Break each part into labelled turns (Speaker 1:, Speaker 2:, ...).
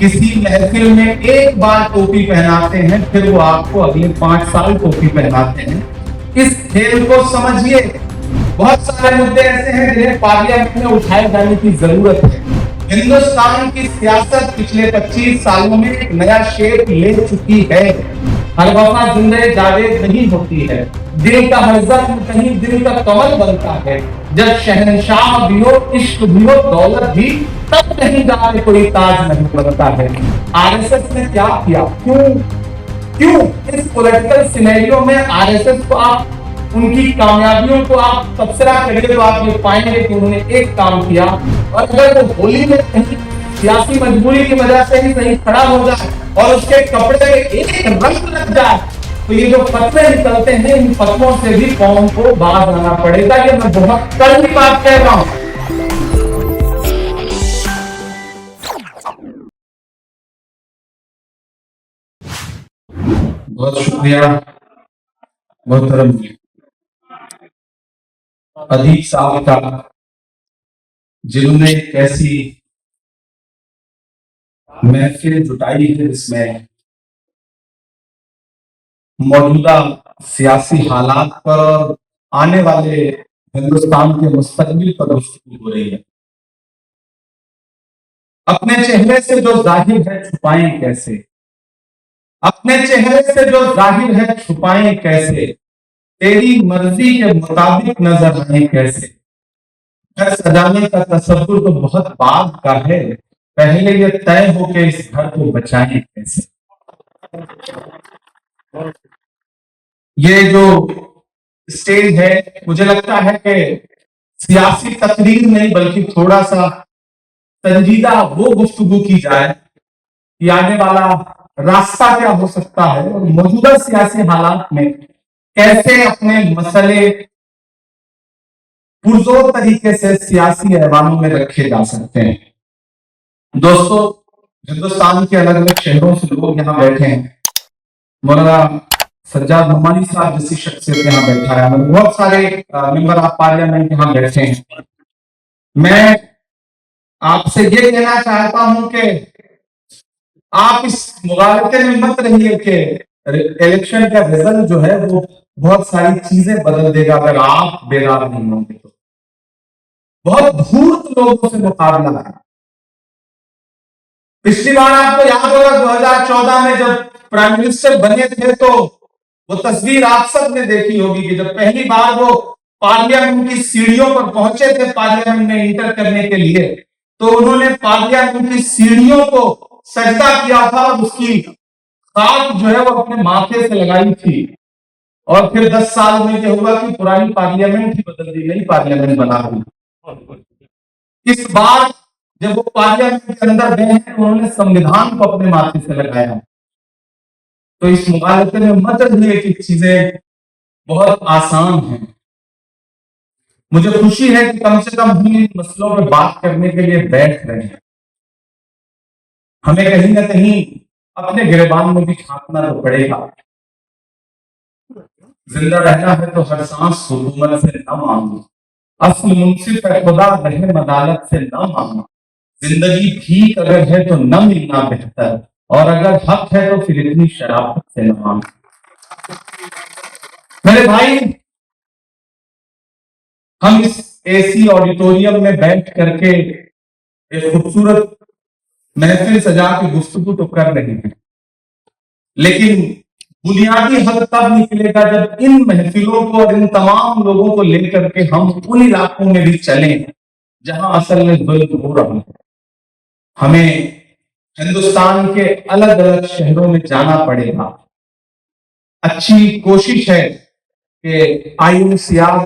Speaker 1: किसी महफिल में एक बार टोपी पहनाते हैं, फिर वो आपको अगले 5 साल टोपी पहनाते हैं। इस खेल को समझिए। बहुत सारे मुद्दे ऐसे हैं जिन्हें पार्लियामेंट में उठाए जाने की जरूरत है। हिंदुस्तान की सियासत पिछले 25 सालों में एक नया शेप ले चुकी है। हर वफा जिंदगी जावेद नहीं होती है। दिल का हर जख्म कहीं दिल का कमल बनता है। जब शहंशाह भी हो, इश्क भी हो, दौलत भी, तब कहीं जाके कोई ताज नहीं बनता है। आरएसएस ने क्या किया? क्यों इस पॉलिटिकल सिनेरियो में आरएसएस को आप उनकी कामयाबियों को आप तबसरा करिए तो आप ये पाएंगे कि उन्होंने एक काम किया। और अगर वो होली में कहीं सियासी मजबूरी की वजह से ही कहीं खड़ा हो जाए और उसके कपड़े में एक रंग लग जाए, तो ये जो फतवे निकलते हैं, इन फतवों से भी कौम को बाज आना पड़ेगा। ये मैं बहुत कड़वी बात कह रहा हूं। बहुत शुक्रिया मोहतरम अदीब साहब का, जिन्होंने कैसी महफिल जुटाई है जिसमें मौजूदा सियासी हालात पर और आने वाले हिंदुस्तान के मुस्तकबिल पर गुफ्तगू हो रही है। अपने चेहरे से जो जाहिर है छुपाएं कैसे? अपने चेहरे से जो जाहिर है छुपाएं कैसे? तेरी मर्जी के मुताबिक नजर आए कैसे? घर सजाने का तसव्वुर तो बहुत बाद का है, पहले ये तय हो के इस घर को बचाएं कैसे? ये जो स्टेज है, मुझे लगता है कि सियासी तकरीर नहीं बल्कि थोड़ा सा संजीदा वो गुफ्तगू की जाए कि आने वाला रास्ता क्या हो सकता है और मौजूदा सियासी हालात में कैसे अपने मसले पुरजोर तरीके से सियासी ऐवानों में रखे जा सकते हैं। दोस्तों, हिंदुस्तान के अलग अलग शहरों से लोग यहाँ बैठे हैं। मौलाना सज्जाद नुमानी साहब जैसी शख्सियत यहाँ बैठा है, बहुत सारे मेंबर ऑफ पार्लियामेंट यहाँ बैठे हैं। मैं आपसे ये कहना चाहता हूं कि आप इस मुगालते में मत रहिए कि इलेक्शन का रिजल्ट जो है वो बहुत सारी चीजें बदल देगा। अगर आप बेदार नहीं होंगे तो बहुत धूर्त लोगों से मुकाबला है। पिछली बार आपको याद होगा 2014 में जब प्राइम मिनिस्टर बने थे तो वो तस्वीर आप सब ने देखी होगी कि जब पहली बार वो पार्लियामेंट की सीढ़ियों पर पहुंचे थे पार्लियामेंट में इंटर करने के लिए, तो उन्होंने पार्लियामेंट की सीढ़ियों को सजदा किया था और उसकी खाक जो है वो अपने माथे से लगाई थी। और फिर 10 साल में क्या हुआ कि पुरानी पार्लियामेंट ही बदल दी, नई पार्लियामेंट बना दी। इस बार जब वो पार्लियामेंट के अंदर गए हैं तो उन्होंने संविधान को अपने माथे से लगाया। तो इस मुकाबले में मत रहिए कि चीजें बहुत आसान हैं। मुझे खुशी है कि कम से कम हम इन मसलों पर बात करने के लिए बैठ रहे हैं। हमें कहीं ना कहीं अपने गिरबान में भी झांकना तो पड़ेगा। जिंदा रहना है तो हर सांस हुकूमत से न मांगो, असल मुंसिफ है खुदा रहे अदालत से न मांगो। जिंदगी भीख अगर है तो न मिलना बेहतर, और अगर हक है तो फिर इतनी शराफत से न मांगो। मेरे भाई, हम इस एसी ऑडिटोरियम में बैठ करके एक खूबसूरत महफिल सजा के गुफ्तगू तो कर रहे हैं, लेकिन बुनियादी हल तब निकलेगा जब इन महफिलों को और इन तमाम लोगों को लेकर के हम उन इलाकों में भी चलें जहां असल में जुल्म हो रहा है। हमें हिंदुस्तान के अलग अलग शहरों में जाना पड़ेगा। अच्छी कोशिश है कि आईयूसीआर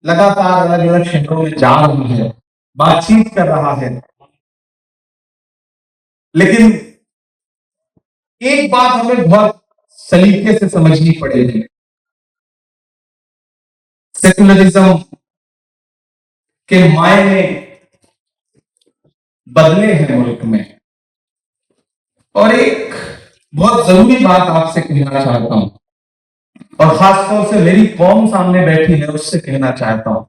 Speaker 1: लगातार अलग अलग शहरों में जा रहा है, बातचीत कर रहा है, लेकिन एक बात हमें बहुत सलीके से समझनी पड़ेगी। सेकुलरिज्म के मायने बदले हैं मुल्क में, और एक बहुत जरूरी बात आपसे कहना चाहता हूं, और खासतौर से मेरी कौम सामने बैठी है उससे कहना चाहता हूं।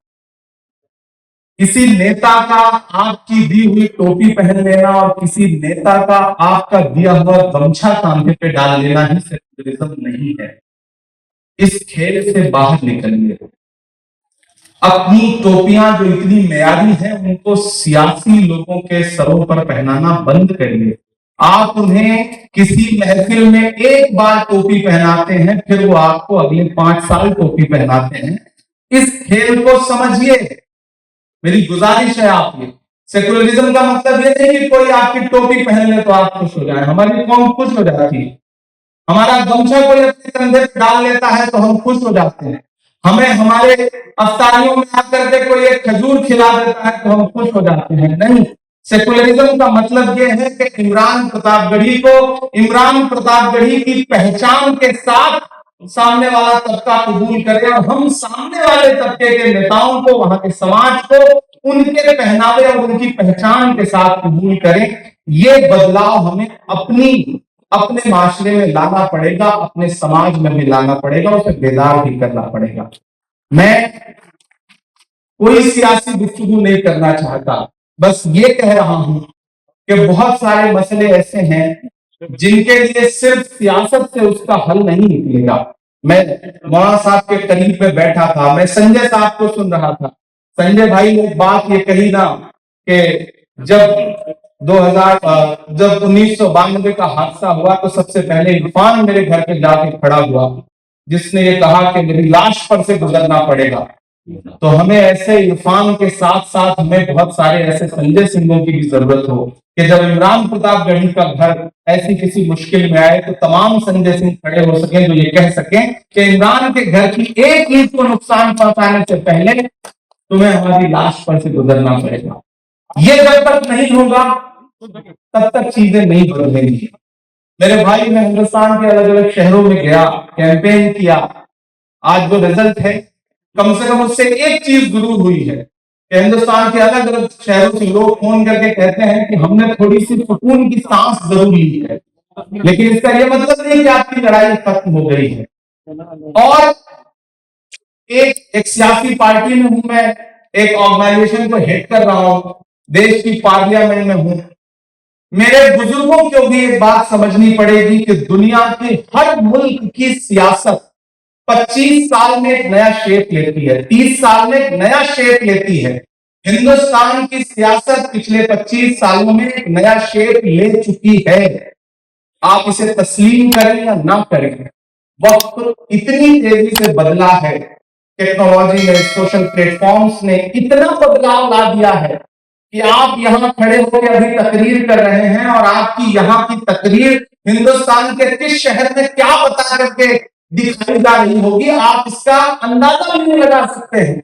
Speaker 1: किसी नेता का आपकी दी हुई टोपी पहन लेना और किसी नेता का आपका दिया हुआ गमछा कांधे पे डाल लेना ही सेकुलरिज्म नहीं है। इस खेल से बाहर निकलिए। अपनी टोपियां जो इतनी मियारी हैं उनको सियासी लोगों के सरों पर पहनाना बंद करिए। आप उन्हें किसी महफिल में एक बार टोपी पहनाते हैं, फिर वो आपको अगले 5 साल टोपी पहनाते हैं। इस खेल को समझिए। मेरी गुजारिश है आपकी। सेकुलरिज्म का मतलब ये नहीं कि कोई आपकी टोपी पहन ले तो आप खुश हो जाए। हमारी कौम खुश हो जाती है। हमारा गमछा कोई अपने कंधे पे डाल लेता है तो हम खुश हो जाते हैं। हमें हमारे अफ्तारियों में आकर के कोई एक खजूर खिला देता है तो हम खुश हो जाते हैं। नहीं, सेकुलरिज्म का मतलब यह है कि इमरान प्रतापगढ़ी को इमरान प्रतापगढ़ी की पहचान के साथ सामने वाला तबका कबूल करे और हम सामने वाले तबके के नेताओं को, वहां के समाज को उनके पहनावे और उनकी पहचान के साथ कबूल करें। ये बदलाव हमें अपने माशरे में लाना पड़ेगा, अपने समाज में भी लाना पड़ेगा, उसे बेदार भी करना पड़ेगा। मैं कोई सियासी गुफ्तगू नहीं करना चाहता, बस ये कह रहा हूं कि बहुत सारे मसले ऐसे हैं जिनके लिए सिर्फ सियासत से उसका हल नहीं निकलेगा। मैं मौलाना साहब के करीब में बैठा था, मैं संजय साहब को सुन रहा था। संजय भाई ने बात ये कही ना कि जब 1992 का हादसा हुआ तो सबसे पहले इरफान मेरे घर पे जाके खड़ा हुआ, जिसने ये कहा कि मेरी लाश पर से गुजरना पड़ेगा। तो हमें ऐसे इरफान के साथ साथ हमें बहुत सारे ऐसे संजय सिंहों की भी जरूरत हो कि जब इमरान प्रतापगढ़ी का घर ऐसी किसी मुश्किल में आए तो तमाम संजय सिंह खड़े हो सके, जो ये कह सकें कि इमरान के घर की एक ईंट को नुकसान पहुंचाने से पहले तुम्हें हमारी लाश पर से गुजरना पड़ेगा। ये जब तक नहीं होगा तब तक चीजें नहीं बदलेंगी। मेरे भाई, मैं हिंदुस्तान के अलग अलग शहरों में गया, कैंपेन किया। आज जो रिजल्ट है, कम से कम उससे एक चीज जरूर हुई है कि हिंदुस्तान के अलग अलग शहरों से लोग फोन करके कहते हैं कि हमने थोड़ी सी सुकून की सांस जरूर ली है, लेकिन इसका यह मतलब नहीं कि आपकी लड़ाई खत्म हो गई है। और एक सियासी पार्टी में हूं मैं, एक ऑर्गेनाइजेशन को हेड कर रहा हूं, देश की पार्लियामेंट में हूं। मेरे बुजुर्गों को भी एक बात समझनी पड़ेगी कि दुनिया के हर मुल्क की सियासत 25 साल में एक नया शेप लेती है, 30 साल में एक नया शेप लेती है। हिंदुस्तान की सियासत पिछले 25 सालों में एक नया शेप ले चुकी है। आप इसे तस्लीम करें या ना करें, वक्त इतनी तेजी से बदला है, टेक्नोलॉजी ने, सोशल प्लेटफॉर्म्स ने इतना बदलाव ला दिया है कि आप यहां खड़े होकर अभी तकरीर कर रहे हैं और आपकी यहां की तकरीर हिंदुस्तान के किस शहर में क्या बता करके दिखाई जा रही होगी, आप इसका अंदाजा भी नहीं लगा सकते हैं।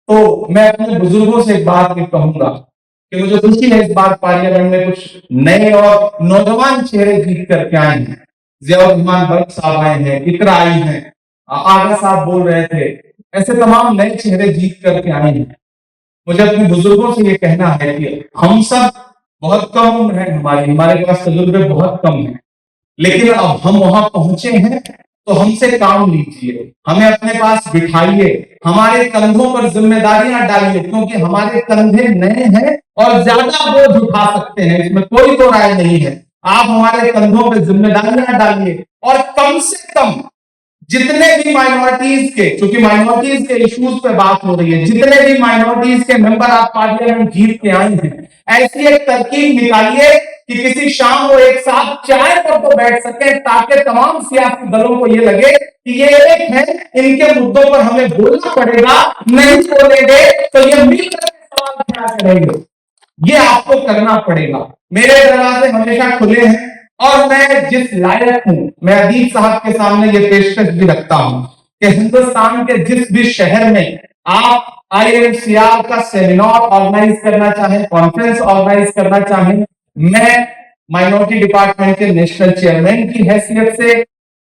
Speaker 1: तो मैं अपने बुजुर्गों से एक बात भी कहूंगा कि मुझे खुशी है इस बार पार्लियामेंट में कुछ नए और नौजवान चेहरे जीत करके आए हैं। जियाउर रहमान बल्ख साहब आए हैं, इकरा आई हैं, आगा साहब बोल रहे थे, ऐसे तमाम नए चेहरे जीत करके आए हैं। मुझे अपने बुजुर्गों से ये कहना है कि हम सब बहुत कम उम्र है, हमारे पास तजुर्बे बहुत कम है, लेकिन अब हम वहां पहुंचे हैं तो हमसे काम लीजिए, हमें अपने पास बिठाइए, हमारे कंधों पर जिम्मेदारियां डालिए, क्योंकि हमारे कंधे नए हैं और ज्यादा बोझ उठा सकते हैं, इसमें कोई तो राय नहीं है। आप हमारे कंधों पर जिम्मेदारियां डालिए और कम से कम जितने भी माइनॉरिटीज के, क्योंकि माइनॉरिटीज के इश्यूज पे बात हो रही है, जितने भी माइनॉरिटीज के मेंबर आप पार्लियामेंट जीत के आए हैं, ऐसी एक तरकीब निकालिए कि किसी शाम को एक साथ चाय पर तो बैठ सके, ताकि तमाम सियासी दलों को ये लगे कि ये एक है, इनके मुद्दों पर हमें बोलना पड़ेगा, नहीं बोलेंगे तो ये मिलकर सवाल खड़ा करेंगे। ये आपको करना पड़ेगा। मेरे दरवाजे हमेशा खुले हैं और मैं जिस लायक हूं, मैं अदीब साहब के सामने ये पेशकश भी रखता हूं कि हिंदुस्तान के जिस भी शहर में आप IMCR का सेमिनार ऑर्गेनाइज करना चाहें, कॉन्फ्रेंस ऑर्गेनाइज करना चाहें, मैं माइनॉरिटी डिपार्टमेंट के नेशनल चेयरमैन की हैसियत से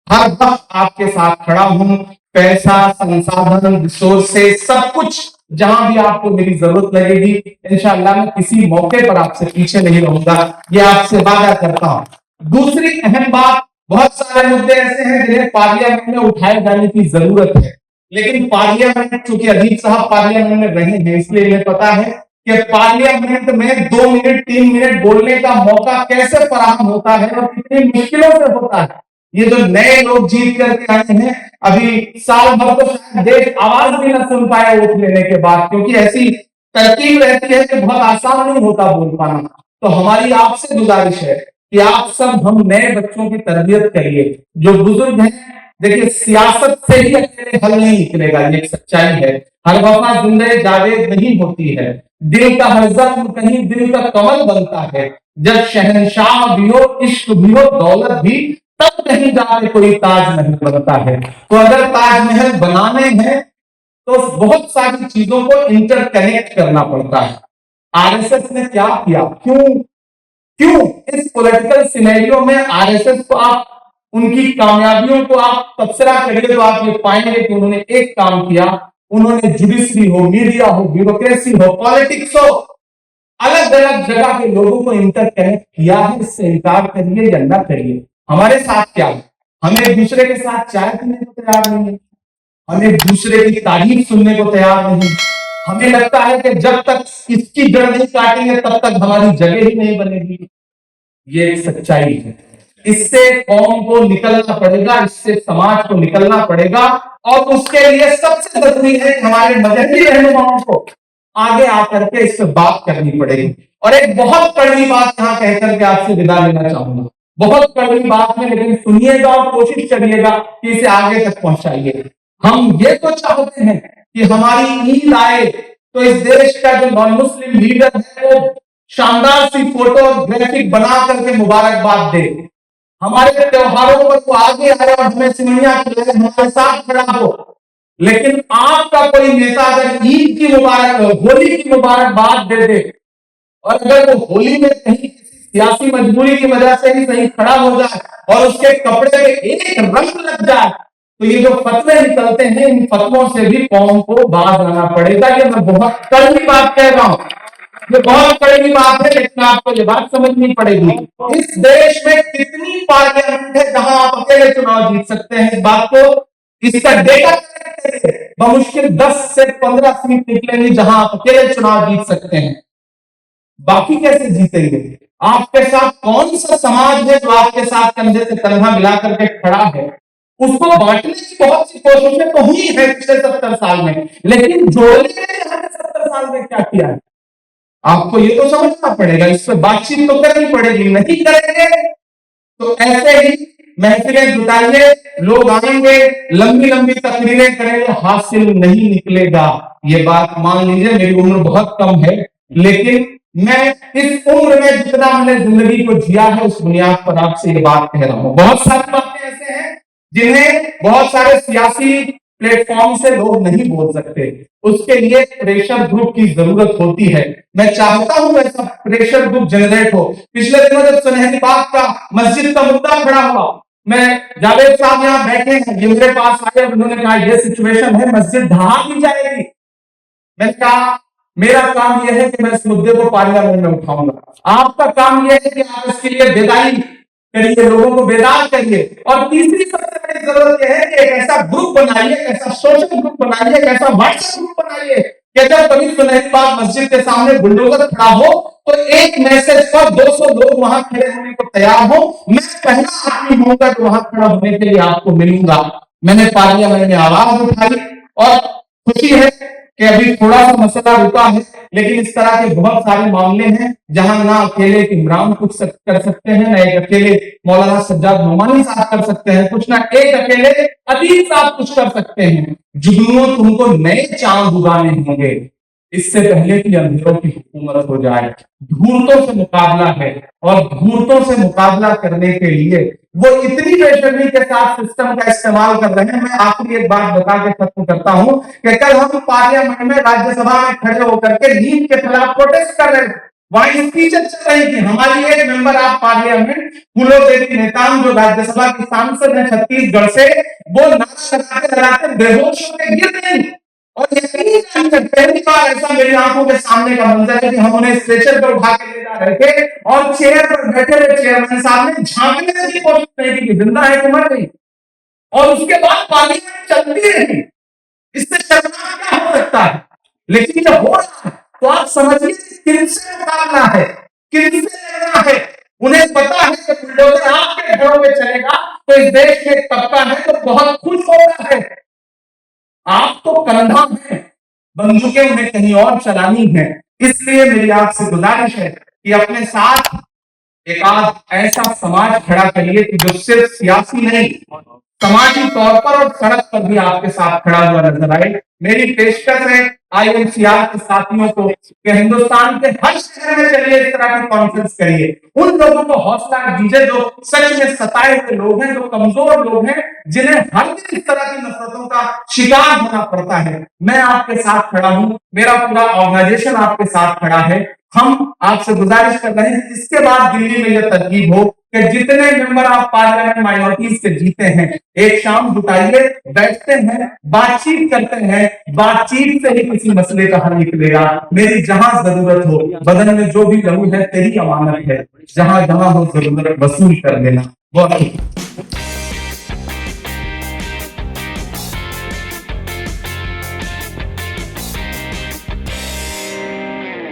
Speaker 1: हर वक्त आपके साथ खड़ा हूं। पैसा, संसाधन, रिसोर्सेज, सब कुछ जहां भी आपको मेरी जरूरत लगेगी, इंशाअल्लाह मैं किसी मौके पर आपसे पीछे नहीं रहूंगा, ये आपसे वादा करता हूं। दूसरी अहम बात, बहुत सारे मुद्दे ऐसे हैं जिन्हें पार्लियामेंट में उठाए जाने की जरूरत है, लेकिन पार्लियामेंट, चूंकि अजीत साहब पार्लियामेंट में रहे हैं, इसलिए इन्हें पता है कि पार्लियामेंट में 2 मिनट 3 मिनट बोलने का मौका कैसे फराहम होता है और कितनी मुश्किलों से होता है। ये जो नए लोग जीत करके आए हैं, अभी साल भर तो शायद देश आवाज भी न सुन पाए वोट लेने के बाद, क्योंकि ऐसी तरकीब रहती है कि बहुत आसान नहीं होता बोल पाना। तो हमारी आपसे गुजारिश है कि आप सब हम नए बच्चों की तरबियत करिए। जो बुजुर्ग हैं, देखिए सियासत से ही अकेले हल नहीं निकलेगा, ये एक सच्चाई है। हर वफा जिंदगी जावेद नहीं होती है, दिल का हर जख्म कहीं दिल का कमल बनता है। जब शहंशाह भी हो, इश्क भी हो, दौलत भी, तब कहीं जाके कोई ताजमहल बनता है। तो अगर ताजमहल बनाने हैं तो बहुत सारी चीजों को इंटरकनेक्ट करना पड़ता है। आरएसएस ने क्या किया, क्यों क्यों इस पॉलिटिकल सिनेरियो में आरएसएस को आप, उनकी कामयाबियों को आप तबसरा करिए तो आप ये पाएंगे कि उन्होंने एक काम किया। उन्होंने जुडिशरी हो, मीडिया हो, ब्यूरोक्रेसी हो, पॉलिटिक्स हो, अलग अलग जगह के लोगों को इंटरकनेक्ट किया है। इससे इनकार करिए या न करिए, हमारे साथ क्या है, हम एक दूसरे के साथ चाय पीने को तैयार नहीं है, हम एक दूसरे की तारीफ सुनने को तैयार नहीं। हमें लगता है कि जब तक इसकी जड़ नहीं काटेंगे तब तक हमारी जगह ही नहीं बनेगी। ये एक सच्चाई है। इससे कौम को निकलना पड़ेगा, इससे समाज को निकलना पड़ेगा, और उसके लिए सबसे जरूरी है कि हमारे मजहबी रहनुमाओं को आगे आकर के इससे बात करनी पड़ेगी। और एक बहुत कड़वी बात यहां कहकर के आपसे विदा लेना चाहूंगा, बहुत कड़वी बात है, लेकिन सुनिएगा और कोशिश करिएगा कि इसे आगे तक पहुंचाइए। हम ये तो चाहते हैं कि हमारी ईद आए तो इस देश का जो नॉन मुस्लिम लीडर है वो शानदार सी फोटो ग्राफिक बना करके मुबारकबाद दे, हमारे त्योहारों पर वो आगे आए और हमें सिमरिया खिलाए, हमारे साथ खड़ा हो। लेकिन आपका कोई नेता अगर ईद की मुबारक, होली की मुबारकबाद दे दे, और अगर वो होली में कहीं सियासी मजबूरी की वजह से ही कहीं खड़ा हो जाए और उसके कपड़े में एक रंग लग जाए, तो ये जो फतवे निकलते हैं, इन फतवों से भी कौम को बाज आना पड़ेगा। ये मैं बहुत कड़वी बात कह रहा हूं, ये बहुत कड़वी बात है, लेकिन आपको ये बात समझनी पड़ेगी। इस देश में कितनी पार्लियामेंट है जहां आप अकेले चुनाव जीत सकते हैं, इस बात को, इसका डेटा बमुश्किल 10 से 15 सीट निकलेंगी जहां आप अकेले चुनाव जीत सकते हैं। बाकी कैसे जीतेंगे? आपके साथ कौन सा समाज है जो आपके साथ कंधे से कंधा मिला करके खड़ा है? उसको बांटने की बहुत सी कोशिशें तो हुई है पिछले 70 साल में, लेकिन जोड़ने के लिए हमने 70 साल में क्या किया है, आपको ये तो समझना पड़ेगा। इस पर बातचीत तो करनी पड़ेगी, नहीं करेंगे तो ऐसे ही महफिलें जुटाइए, लोग आएंगे, लंबी लंबी तकरीरें करेंगे, हासिल नहीं निकलेगा। ये बात मान लीजिए, मेरी उम्र बहुत कम है, लेकिन मैं इस उम्र में जितना मैंने जिंदगी को जिया है उस बुनियाद पर आपसे ये बात कह रहा हूं। बहुत सारी बातें ऐसे हैं जिन्हें बहुत सारे सियासी प्लेटफॉर्म से लोग नहीं बोल सकते, उसके लिए प्रेशर ग्रुप की जरूरत होती है। मैं चाहता हूं ऐसा प्रेशर ग्रुप जनरेट हो। पिछले दिनों जब सुनहरी बाग का मस्जिद का मुद्दा खड़ा हुआ, मैं, जावेद साहब यहाँ बैठे हैं, ये मेरे पास आए, उन्होंने कहा ये सिचुएशन है, मस्जिद ढहा दी जाएगी। मैंने कहा मेरा काम यह है कि मैं इस मुद्दे को पार्लियामेंट में उठाऊंगा, आपका काम यह है कि आप इसके लिए बेदारी करिए, लोगों को बेदार करिए। और तीसरी सबसे बड़ी जरूरत यह है कि एक ऐसा ग्रुप बनाइए, ऐसा सोशल ग्रुप बनाइए, ऐसा व्हाट्सएप ग्रुप बनाइए कि जब कभी सुनहरी बाग मस्जिद के सामने बुलडोजर खड़ा हो तो एक मैसेज पर 200 लोग वहां खड़े होने को तैयार हो। मैं पहला आदमी होऊंगा जो वहां खड़ा होने के लिए आपको मिलूंगा। मैंने पार्लियामेंट में आवाज उठाई और खुशी है कि अभी थोड़ा सा मसला रुका है, लेकिन इस तरह के बहुत सारे मामले हैं जहां ना अकेले इमरान कुछ कर सकते हैं, ना एक अकेले मौलाना सज्जाद नोमानी साहब कर सकते हैं कुछ, ना एक अकेले अदीब साहब कुछ कर सकते हैं। जुगनुओं तुमको नए चांद उगाने होंगे, इससे पहले कि अंधेरों की हुकूमत हो जाए। धूर्तों से मुकाबला है, और धूर्तों से मुकाबला करने के लिए वो इतनी बेशर्मी के साथ सिस्टम का इस्तेमाल कर रहे हैं। मैं आखिरी एक बात बता के खत्म करता हूं कि कल हम पार्लियामेंट में, राज्यसभा में खड़े होकर के नीट के खिलाफ प्रोटेस्ट कर रहे थे, वहां स्पीचेस चल रही थी। हमारी एक मेंबर ऑफ पार्लियामेंट फूलो देवी नेताम, जो राज्यसभा की सांसद है छत्तीसगढ़ से, वो नाच लगाते बेहोश होकर गिर गई। और पहली बार ऐसा मेरी आंखों के सामने का मंजर है कि हम उन्हें स्ट्रेचर पर उठा के ले जा रहे थे और चेयर पर बैठे हुए चेयरमैन साहब ने झांकने की कोशिश नहीं की, जिंदा है कि मर गई। और उसके बाद पार्लियामेंट चलती रही। इससे शर्मनाक क्या हो सकता है? लेकिन जब हो रहा है तो आप समझिए किनसे मुकाबला है, किनसे लड़ना है। उन्हें पता है कि बुलडोजर आपके घरों में चलेगा तो इस देश में तबका है तो बहुत खुश हो रहा है। आप तो कंधा है, बंदूकें उन्हें कहीं और चलानी है। इसलिए मेरी आपसे गुजारिश है कि अपने साथ एक आध ऐसा समाज खड़ा करिए कि जो सिर्फ सियासी नहीं, समाजी तौर पर और सड़क पर भी आपके साथ खड़ा हुआ नजर आए। मेरी पेशकश है आईएमसीआर के साथियों को कि हिंदुस्तान के हर शहर में चलिए, इस तरह की कॉन्फ्रेंस करिए, उन लोगों को हौसला दीजिए जो सच में सताए हुए लोग हैं, जो कमजोर लोग हैं, जिन्हें हर दिन इस तरह की नफरतों का शिकार होना पड़ता है। मैं आपके साथ खड़ा हूं, मेरा पूरा ऑर्गेनाइजेशन आपके साथ खड़ा है। हम आपसे गुजारिश कर रहे हैं इसके बाद दिल्ली में यह तरकीब हो कि जितने मेंबर आप पार्लियामेंट माइनॉरिटीज के जीते हैं, एक शाम जुटाइए, बैठते हैं, बातचीत करते हैं, बातचीत से ही किसी मसले का हल निकलेगा। मेरी जहां जरूरत हो, बदन में जो भी लहू है तेरी अमानत है, जहां जहां हो जरूरत वसूल कर देना। बहुत